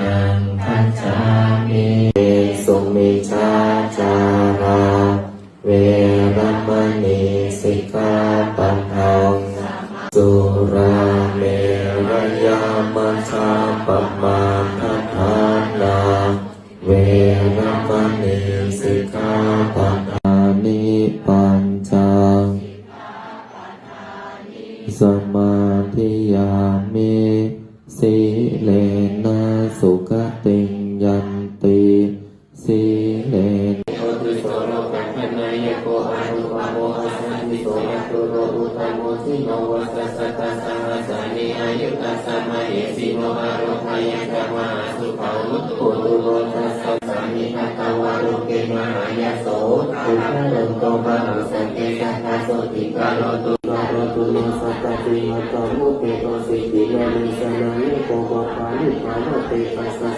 นังคัจฉามิสุมิชฌาจาราเวรมณีสิกขาปะทังสุราเมรยามัชฌาปมาทานาเวรมณีสิกขาปะทานิปัญจสมาธิยามิสีเลนะสุขติงยันติสีเลนะโอติโสโลกัปปนายโกอารุปโมอาสันติโสยตุโรอุตโมสิโนวัสสัตตสังสานิอายุตัสสะมะเอสิโนอาโรทายักมะสุขาวุตโตตุโรทัสสะสามิทัตตวารุเกมหายาโสอุทะรันโตมะหุสังเกสัทธาโสติกาโลตุโรตุโลสัตตติมัตตมุเกโตสิกิยานิสนานิโกภะปานิภาโนเตปัสสะ